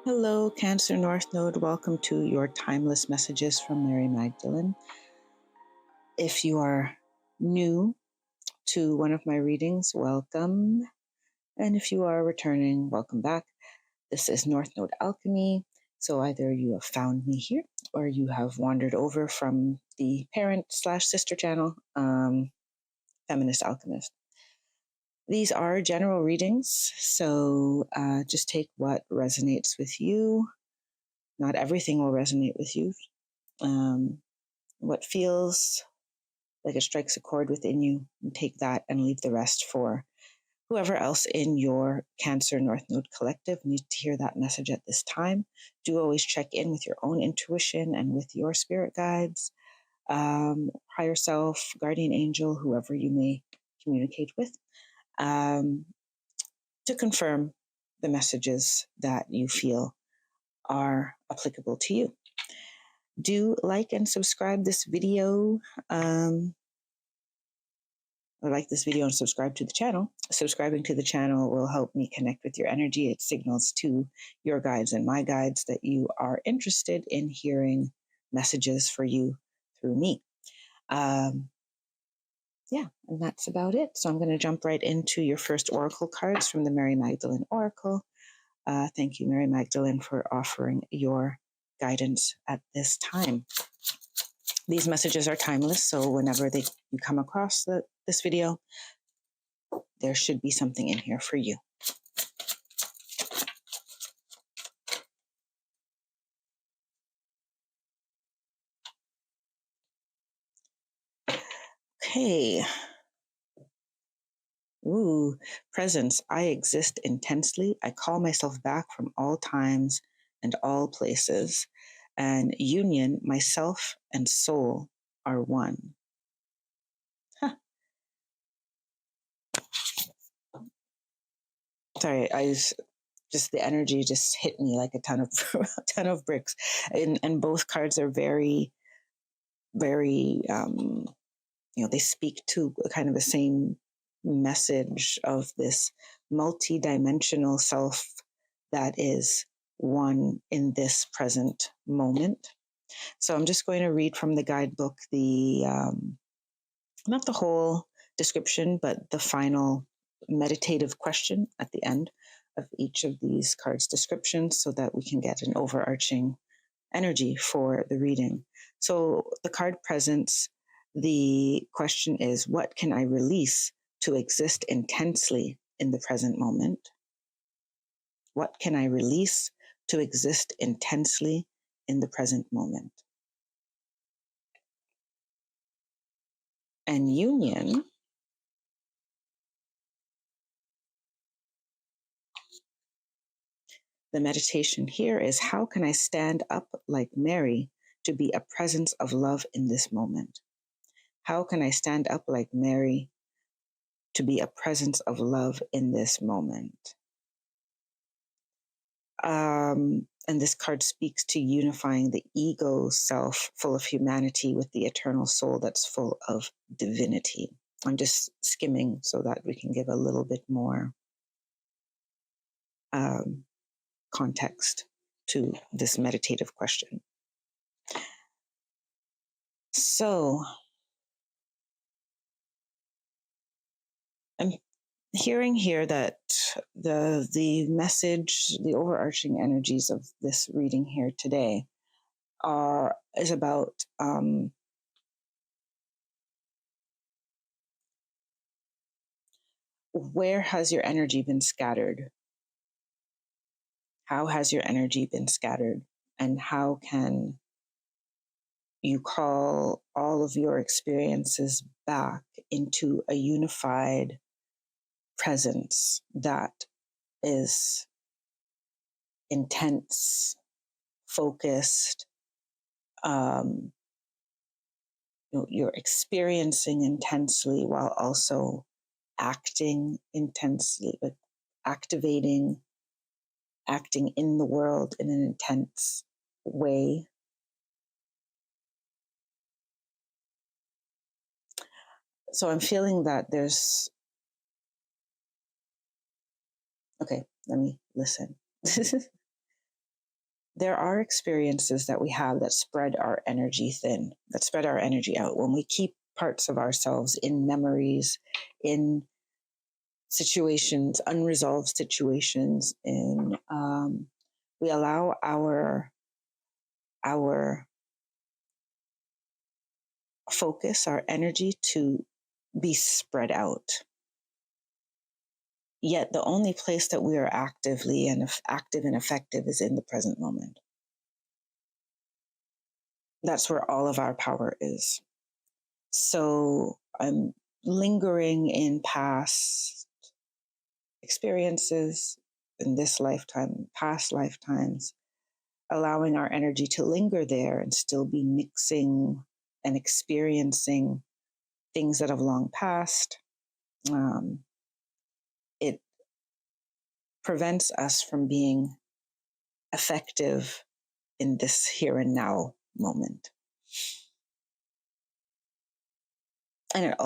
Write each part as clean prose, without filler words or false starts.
Hello, Cancer North Node. Welcome to your timeless messages from Mary Magdalene. If you are new to one of my readings, welcome. And if you are returning, welcome back. This is North Node Alchemy. So either you have found me here or you have wandered over from the parent/sister channel, Feminist Alchemist. These are general readings, so just take what resonates with you. Not everything will resonate with you. What feels like it strikes a chord within you, and take that and leave the rest for whoever else in your Cancer North Node collective needs to hear that message at this time. Do always check in with your own intuition and with your spirit guides, higher self, guardian angel, whoever you may communicate with, to confirm the messages that you feel are applicable to you. Do like and subscribe this video. Like this video and subscribe to the channel. Subscribing to the channel will help me connect with your energy. It signals to your guides and my guides that you are interested in hearing messages for you through me. Yeah, and that's about it. So I'm going to jump right into your first oracle cards from the Mary Magdalene Oracle. Thank you, Mary Magdalene, for offering your guidance at this time. These messages are timeless, so whenever you come across this video, there should be something in here for you. Okay. Ooh, presence. I exist intensely. I call myself back from all times and all places. And union, myself and soul are one. Huh. Sorry, just the energy just hit me like a ton of bricks. And both cards are very, very, they speak to kind of the same message of this multi-dimensional self that is one in this present moment. So I'm just going to read from the guidebook, not the whole description, but the final meditative question at the end of each of these cards' descriptions so that we can get an overarching energy for the reading. So the card presents, the question is, what can I release to exist intensely in the present moment? What can I release to exist intensely in the present moment? And union, the meditation here is, how can I stand up like Mary to be a presence of love in this moment? How can I stand up like Mary to be a presence of love in this moment? And this card speaks to unifying the ego self full of humanity with the eternal soul that's full of divinity. I'm just skimming so that we can give a little bit more context to this meditative question. So I'm hearing here that the message, the overarching energies of this reading here today is about where has your energy been scattered? How has your energy been scattered? And how can you call all of your experiences back into a unified presence that is intense, focused, you're experiencing intensely while also acting intensely, but acting in the world in an intense way. So I'm feeling that okay, let me listen. there are experiences that we have that spread our energy thin, that spread our energy out. When we keep parts of ourselves in memories, in situations, unresolved situations, in we allow our focus, our energy to be spread out. Yet the only place that we are active and effective is in the present moment. That's where all of our power is. So I'm lingering in past experiences in this lifetime, past lifetimes, allowing our energy to linger there and still be mixing and experiencing things that have long passed. It prevents us from being effective in this here and now moment. And it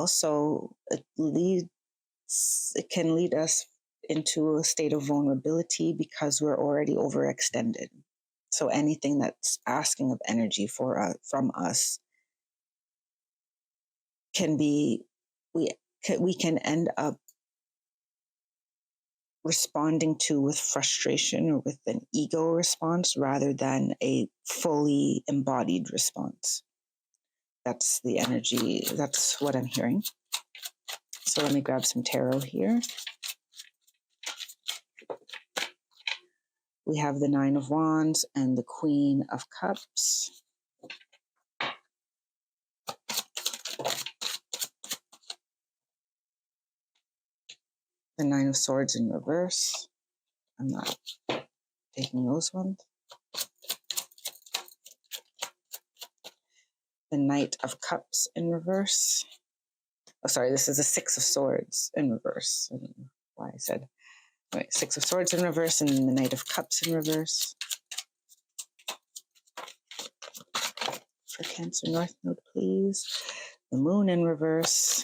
can lead us into a state of vulnerability because we're already overextended. So anything that's asking of energy from us can be, we can end up responding to with frustration or with an ego response rather than a fully embodied response. That's the energy. That's what I'm hearing. So let me grab some tarot here. We have the Nine of Wands and the Queen of Cups. The Nine of Swords in reverse. I'm not taking those ones. The Knight of Cups in reverse. Oh, sorry, this is the Six of Swords in reverse. I don't know why I said. Right, Six of Swords in reverse and the Knight of Cups in reverse. For Cancer North Node, please. The Moon in reverse.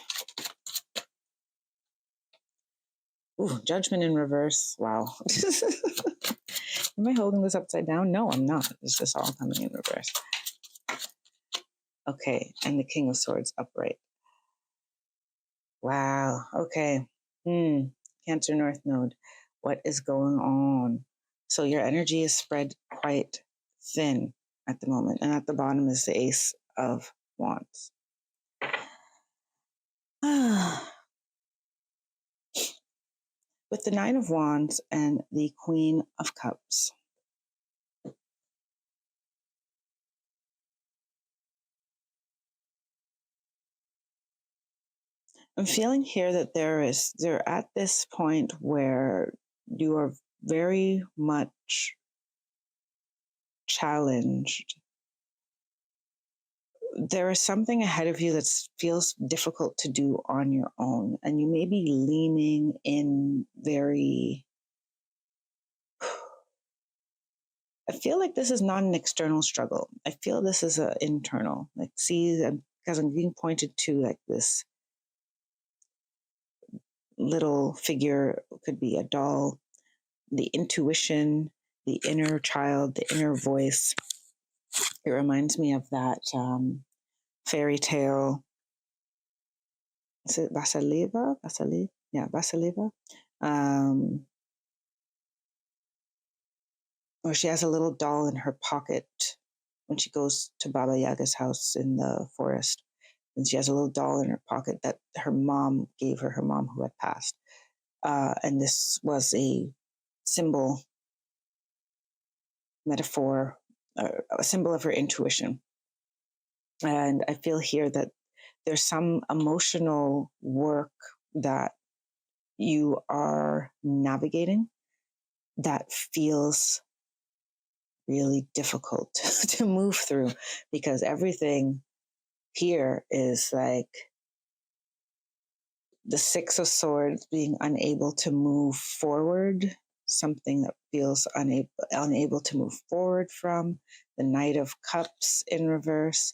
Ooh, Judgment in reverse. Wow. Am I holding this upside down? No, I'm not. It's just all coming in reverse. Okay, and the King of Swords upright. Wow. Okay. Cancer North Node. What is going on? So your energy is spread quite thin at the moment. And at the bottom is the Ace of Wands. With the Nine of Wands and the Queen of Cups. I'm feeling here that they're at this point where you are very much challenged. There is something ahead of you that feels difficult to do on your own, and you may be leaning in very. I feel like this is not an external struggle. I feel this is an internal. Like, see, because I'm being pointed to like this little figure, could be a doll, the intuition, the inner child, the inner voice. It reminds me of that fairy tale. Is it Vasileva? Yeah, Vasileva. Where she has a little doll in her pocket when she goes to Baba Yaga's house in the forest. And she has a little doll in her pocket that her mom gave her mom who had passed. And this was a symbol, metaphor, a symbol of her intuition. And I feel here that there's some emotional work that you are navigating that feels really difficult to move through, because everything here is like the Six of Swords being unable to move forward, something that feels unable to move forward from, the Knight of Cups in reverse,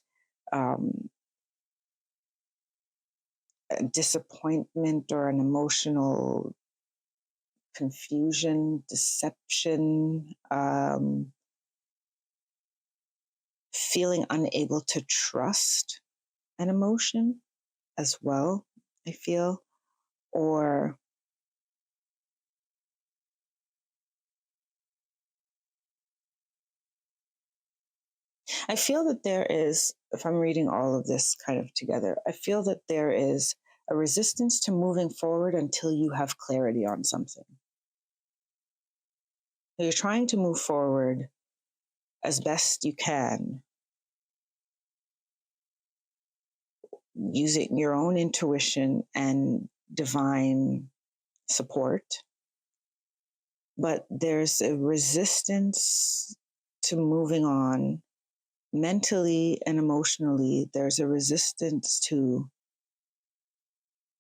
a disappointment or an emotional confusion, deception, feeling unable to trust an emotion as well, I feel, or I feel that there is, if I'm reading all of this kind of together, I feel that there is a resistance to moving forward until you have clarity on something. You're trying to move forward as best you can using your own intuition and divine support, but there's a resistance to moving on mentally and emotionally. There's a resistance to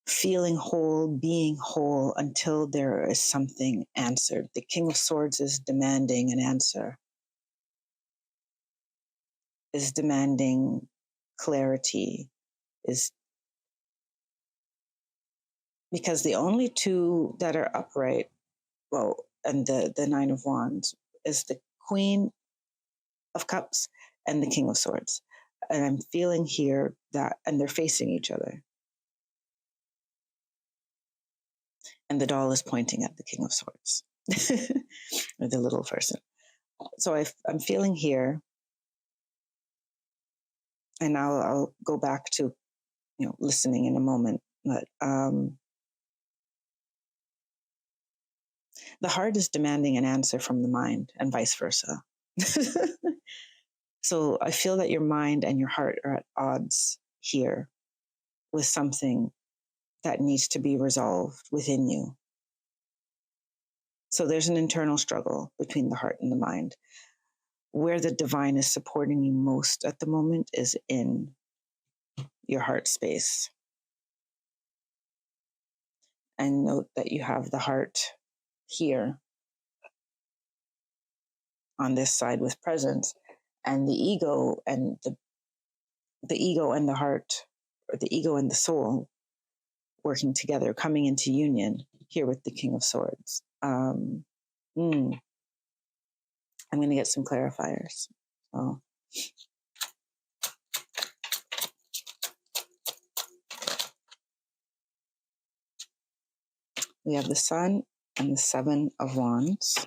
feeling whole, being whole until there is something answered. The King of Swords is demanding an answer, is demanding clarity, is because the only two that are upright, well, and the Nine of Wands, is the Queen of Cups and the King of Swords. And I'm feeling here that, and they're facing each other. And the doll is pointing at the King of Swords, or the little person. So I'm feeling here, and I'll go back to listening in a moment. But the heart is demanding an answer from the mind, and vice versa. So I feel that your mind and your heart are at odds here with something that needs to be resolved within you. So there's an internal struggle between the heart and the mind. Where the divine is supporting you most at the moment is in your heart space. And note that you have the heart here on this side with presence, and the ego and the ego and the heart, or the ego and the soul, working together, coming into union here with the King of Swords. I'm going to get some clarifiers. So we have the Sun and the Seven of Wands.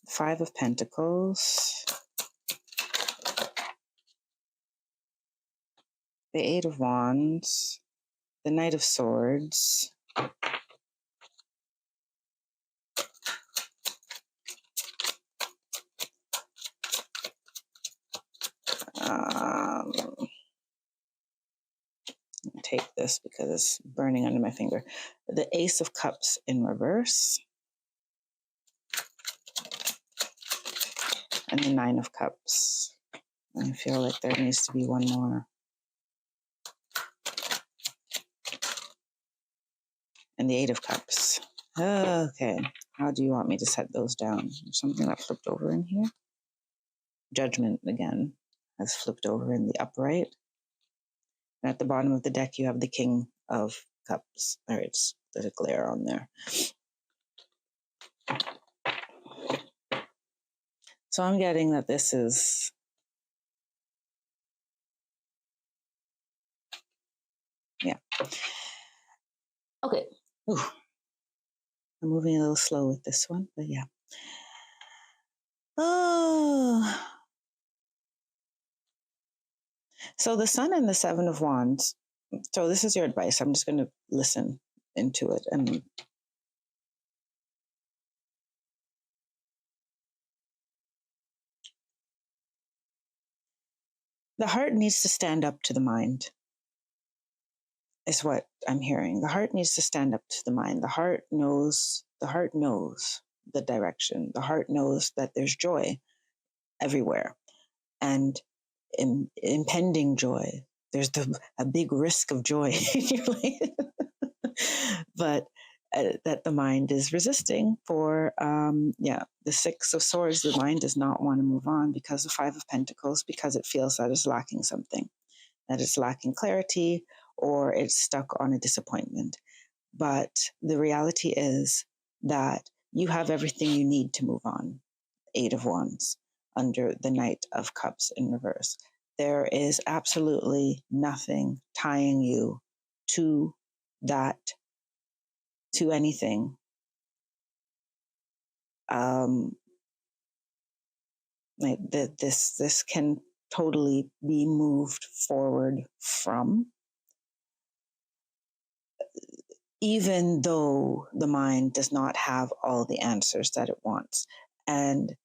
Five of Pentacles, the Eight of Wands, the Knight of Swords, take this because it's burning under my finger. The Ace of Cups in reverse, and the Nine of Cups. I feel like there needs to be one more. And the Eight of Cups. Okay, how do you want me to set those down? There's something that flipped over in here. Judgment again has flipped over in the upright. And at the bottom of the deck, you have the King of Cups. All right, there's a glare on there. So I'm getting that this is, yeah. Okay. Ooh. I'm moving a little slow with this one, but yeah. Oh. So the Sun and the Seven of Wands. So this is your advice. I'm just going to listen into it. And the heart needs to stand up to the mind, is what I'm hearing. The heart needs to stand up to the mind. The heart knows the direction. The heart knows that there's joy everywhere, and impending joy. There's a big risk of joy in your life. But that the mind is resisting for. The Six of Swords, the mind does not want to move on because the Five of Pentacles, because it feels that it's lacking something, that it's lacking clarity, or it's stuck on a disappointment. But the reality is that you have everything you need to move on. Eight of Wands under the Knight of Cups in reverse. There is absolutely nothing tying you to that, to anything. Like this can totally be moved forward from, even though the mind does not have all the answers that it wants. And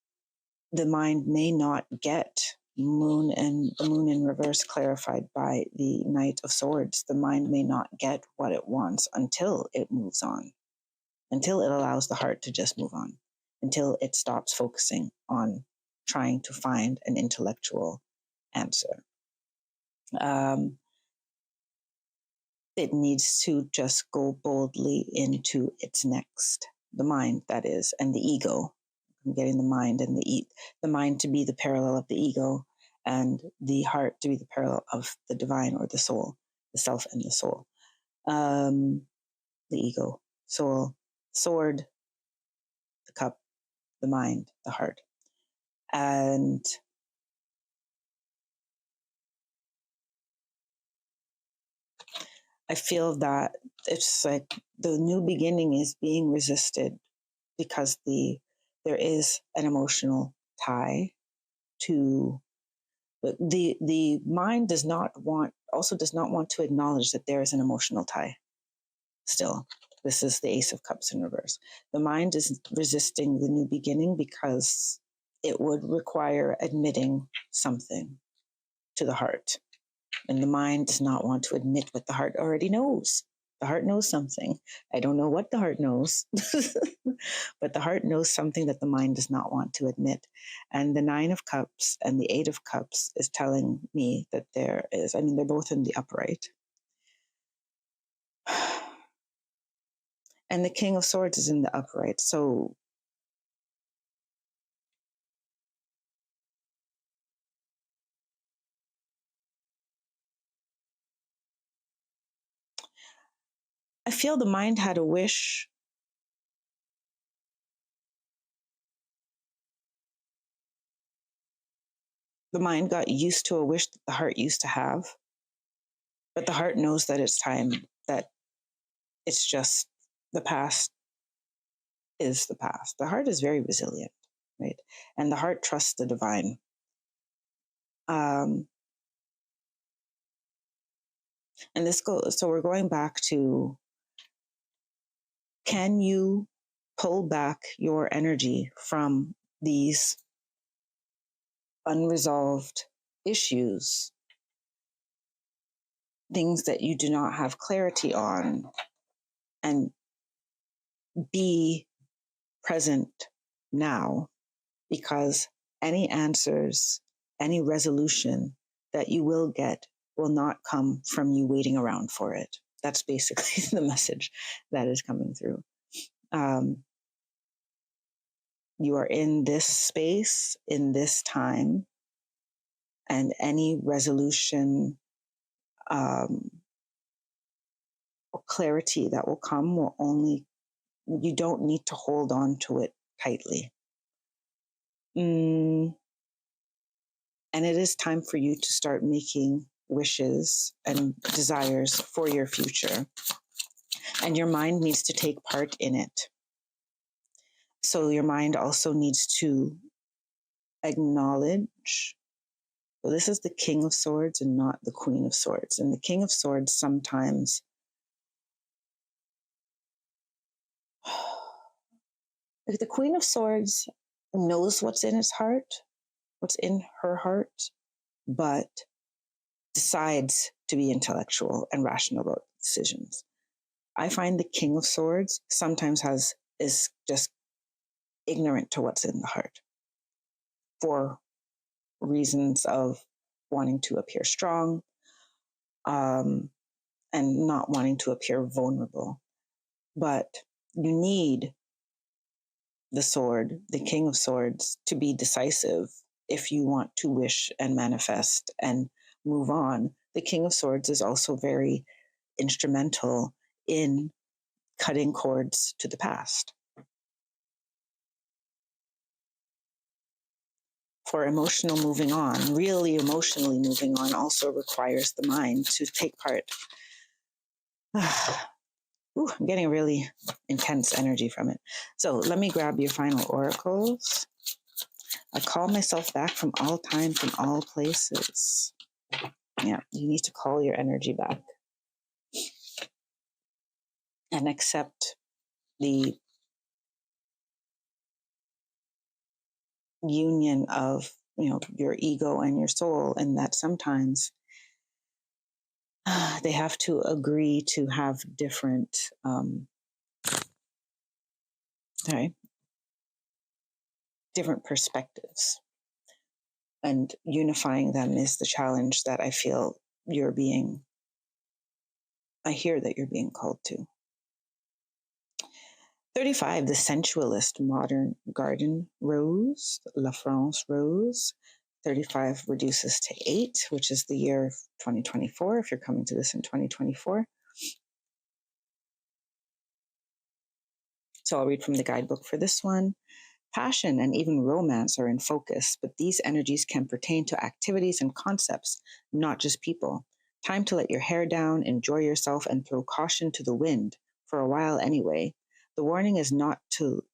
the mind may not get the moon in reverse clarified by the Knight of Swords. The mind may not get what it wants until it moves on, until it allows the heart to just move on, until it stops focusing on trying to find an intellectual answer. It needs to just go boldly into its next, the mind, that is, and the ego. I'm getting the mind and the mind to be the parallel of the ego, and the heart to be the parallel of the divine or the soul, the self and the soul. The ego, soul, sword, the cup, the mind, the heart. And I feel that it's like the new beginning is being resisted because there is an emotional tie to the mind does not want to acknowledge that there is an emotional tie still. This is the Ace of Cups in reverse. The mind is resisting the new beginning because it would require admitting something to the heart. And the mind does not want to admit what the heart already knows. The heart knows something. I don't know what the heart knows, but the heart knows something that the mind does not want to admit. And the Nine of Cups and the Eight of Cups is telling me that they're both in the upright. And the King of Swords is in the upright. So I feel the mind had a wish. The mind got used to a wish that the heart used to have. But the heart knows that it's time, that it's just the past is the past. The heart is very resilient, right? And the heart trusts the divine. And so we're going back to, can you pull back your energy from these unresolved issues, things that you do not have clarity on, and be present now? Because any answers, any resolution that you will get will not come from you waiting around for it. That's basically the message that is coming through. You are in this space, in this time, and any resolution or clarity that will come will only, you don't need to hold on to it tightly. And it is time for you to start making wishes and desires for your future. And your mind needs to take part in it. So your mind also needs to acknowledge. Well, this is the King of Swords and not the Queen of Swords. And the King of Swords sometimes, like the Queen of Swords knows what's in its heart, what's in her heart, but decides to be intellectual and rational about decisions. I find the King of Swords sometimes is just ignorant to what's in the heart for reasons of wanting to appear strong, and not wanting to appear vulnerable. But You need the sword, the King of Swords, to be decisive if you want to wish and manifest and move on. The King of Swords is also very instrumental in cutting cords to the past. For emotional moving on, really emotionally moving on, also requires the mind to take part. Ooh, I'm getting a really intense energy from it. So let me grab your final oracles. I call myself back from all time, from all places. Yeah, you need to call your energy back and accept the union of, your ego and your soul, and that sometimes they have to agree to have different, different perspectives, and unifying them is the challenge that I feel I hear that you're being called to. 35, the sensualist modern garden rose, La France rose. 35 reduces to 8, which is the year of 2024, if you're coming to this in 2024. So I'll read from the guidebook for this one. Passion and even romance are in focus, but these energies can pertain to activities and concepts, not just people. Time to let your hair down, enjoy yourself, and throw caution to the wind, for a while anyway. The warning is to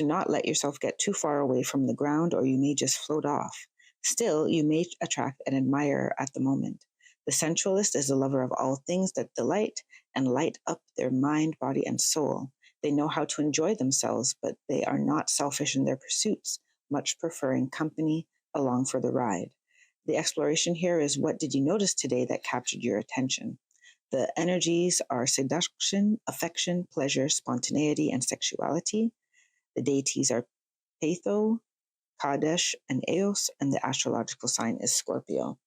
not let yourself get too far away from the ground, or you may just float off. Still, you may attract an admirer at the moment. The sensualist is a lover of all things that delight and light up their mind, body, and soul. They know how to enjoy themselves, but they are not selfish in their pursuits, much preferring company along for the ride. The exploration here is, what did you notice today that captured your attention? The energies are seduction, affection, pleasure, spontaneity, and sexuality. The deities are Patho, Kadesh, and Eos, and the astrological sign is Scorpio.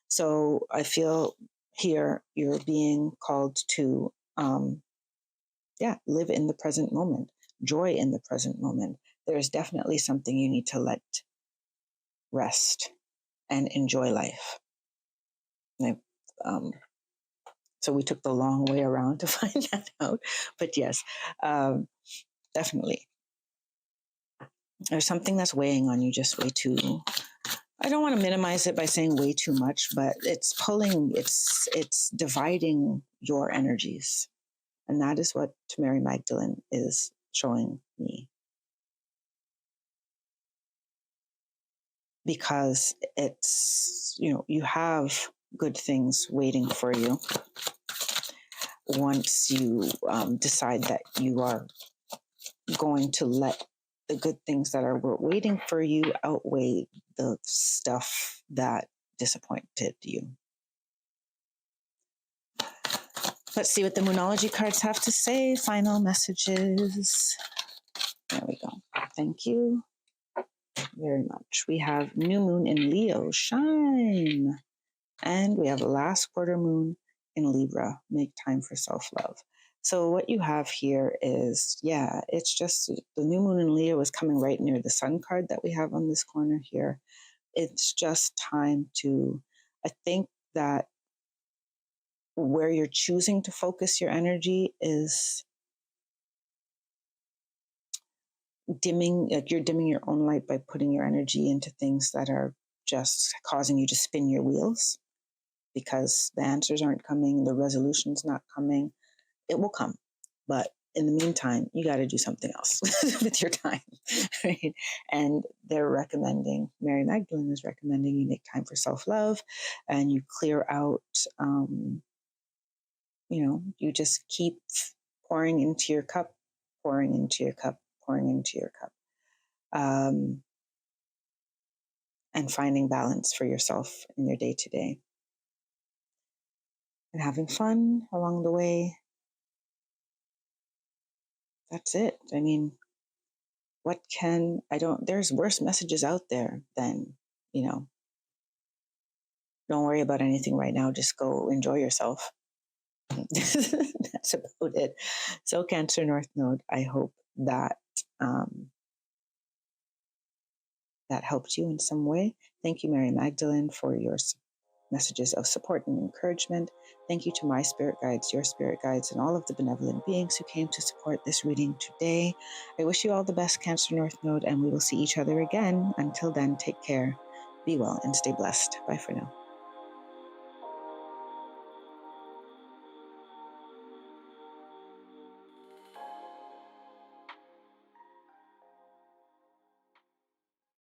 So I feel here you're being called to live in the present moment, joy in the present moment. There is definitely something you need to let rest and enjoy life. So we took the long way around to find that out. But yes, definitely. There's something that's weighing on you just way too. I don't want to minimize it by saying way too much, but it's dividing your energies. And that is what Mary Magdalene is showing me. Because it's, you have good things waiting for you once you decide that you are going to let the good things that are waiting for you outweigh the stuff that disappointed you. Let's see what the Moonology cards have to say. Final messages. There we go. Thank you very much. We have new moon in Leo, shine. And we have last quarter moon in Libra, make time for self-love. So what you have here is, it's just the new moon in Leo is coming right near the sun card that we have on this corner here. It's just time to, I think that where you're choosing to focus your energy is you're dimming your own light by putting your energy into things that are just causing you to spin your wheels, because the answers aren't coming, the resolution's not coming. It will come. But in the meantime, you got to do something else with your time, right? And Mary Magdalene is recommending you make time for self-love, and you clear out, you just keep pouring into your cup, pouring into your cup, pouring into your cup. And finding balance for yourself in your day to day. And having fun along the way. That's it. I mean, there's worse messages out there than, don't worry about anything right now. Just go enjoy yourself. That's about it. So, Cancer North Node, I hope that that helped you in some way. Thank you, Mary Magdalene, for your messages of support and encouragement. Thank you to my spirit guides, your spirit guides, and all of the benevolent beings who came to support this reading today. I wish you all the best, Cancer North Node, and we will see each other again. Until then, take care, be well, and stay blessed. Bye for now.